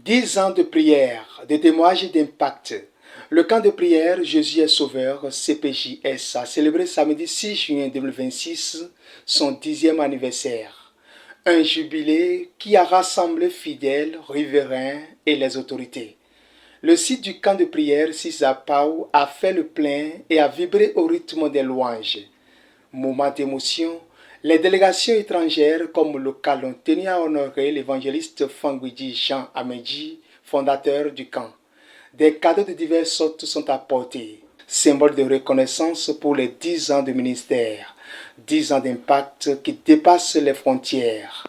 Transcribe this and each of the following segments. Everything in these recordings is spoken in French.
10 ans de prière, de témoignages d'impact. Le camp de prière Jésus est Sauveur, CPJS, a célébré samedi 6 juin 2026 son 10e anniversaire. Un jubilé qui a rassemblé fidèles, riverains et les autorités. Le site du camp de prière Sisapau a fait le plein et a vibré au rythme des louanges. Moment d'émotion, les délégations étrangères comme locales ont tenu à honorer l'évangéliste Fanguiji Jean Ameji, fondateur du camp. Des cadeaux de diverses sortes sont apportés, symbole de reconnaissance pour les 10 ans de ministère, 10 ans d'impact qui dépassent les frontières.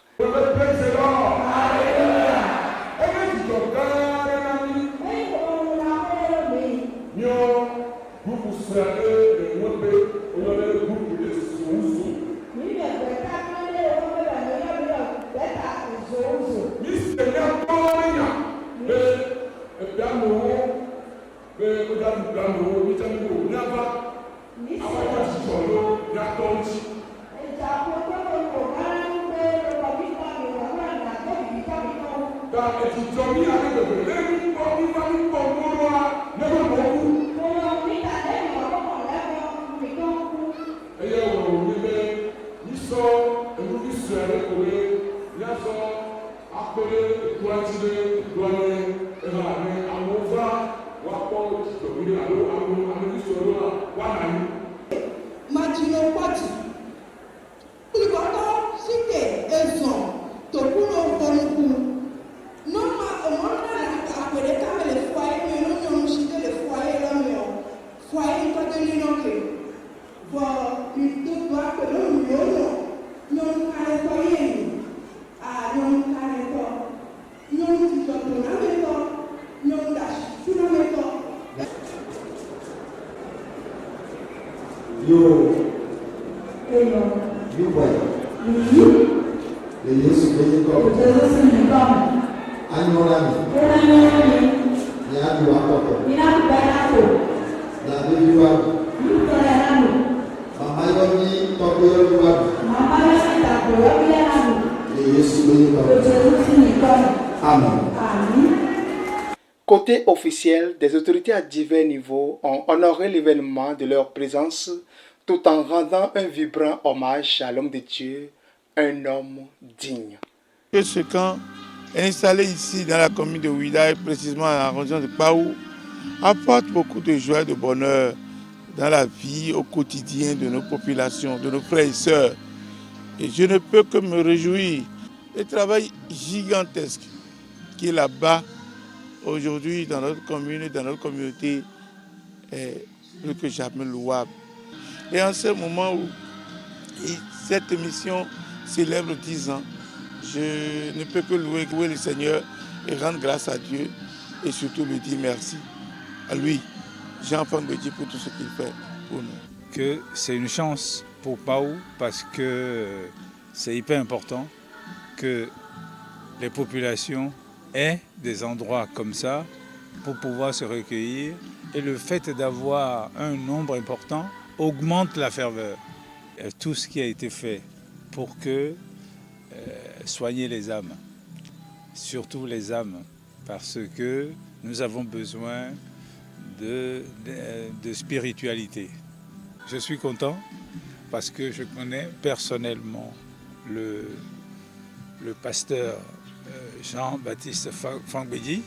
Côté officiel, des autorités à divers niveaux ont honoré l'événement de leur présence tout en rendant un vibrant hommage à l'homme de Dieu, un homme digne. Ce camp installé ici dans la commune de Ouida et précisément dans la région de Paou apporte beaucoup de joie et de bonheur dans la vie au quotidien de nos populations, de nos frères et sœurs. Et je ne peux que me réjouir du travail gigantesque qui est là-bas aujourd'hui dans notre commune et dans notre communauté est plus que jamais louable. Et en ce moment où cette émission célèbre 10 ans, je ne peux que louer le Seigneur et rendre grâce à Dieu et surtout lui dire merci à lui, Jean Fanguiji, pour tout ce qu'il fait pour nous. Que c'est une chance pour Paou parce que c'est hyper important que les populations aient des endroits comme ça pour pouvoir se recueillir. Et le fait d'avoir un nombre important augmente la ferveur. Tout ce qui a été fait pour soigner les âmes, surtout les âmes, parce que nous avons besoin de spiritualité. Je suis content parce que je connais personnellement le pasteur Jean-Baptiste Fanguiji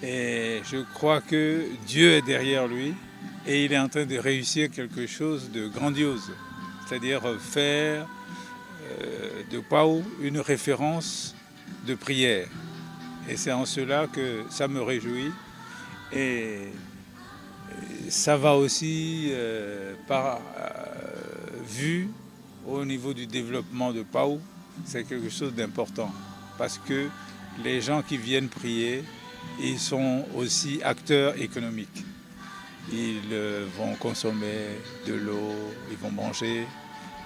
et je crois que Dieu est derrière lui et il est en train de réussir quelque chose de grandiose, c'est-à-dire faire de Paou une référence de prière. Et c'est en cela que ça me réjouit et ça va aussi vu au niveau du développement de Paou, c'est quelque chose d'important parce que les gens qui viennent prier, ils sont aussi acteurs économiques. Ils vont consommer de l'eau, ils vont manger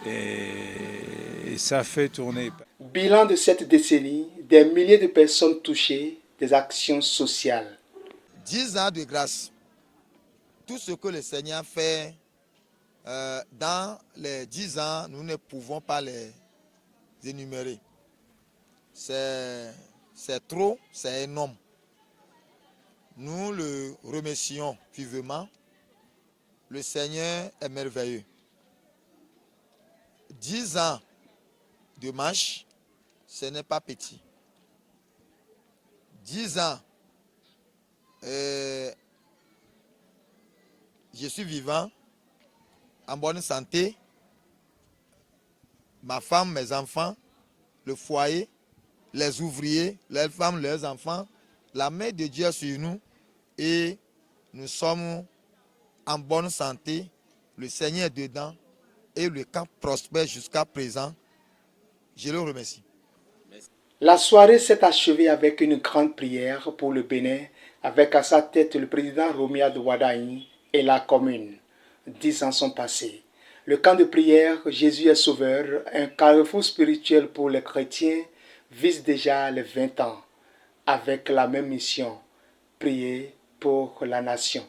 et ça fait tourner. Bilan de cette décennie, des milliers de personnes touchées, des actions sociales. 10 ans de grâce. Tout ce que le Seigneur fait dans les 10 ans, nous ne pouvons pas les énumérer. C'est trop, c'est énorme. Nous le remercions vivement. Le Seigneur est merveilleux. 10 ans de marche, ce n'est pas petit. 10 ans, je suis vivant, en bonne santé. Ma femme, mes enfants, le foyer, les ouvriers, leurs femmes, leurs enfants. La main de Dieu est sur nous et nous sommes en bonne santé. Le Seigneur est dedans et le camp prospère jusqu'à présent. Je le remercie. La soirée s'est achevée avec une grande prière pour le Bénin, avec à sa tête le président Romia de Wadaï et la commune. 10 ans sont passés. Le camp de prière Jésus est sauveur, un carrefour spirituel pour les chrétiens, vise déjà les 20 ans, avec la même mission, prier pour la nation.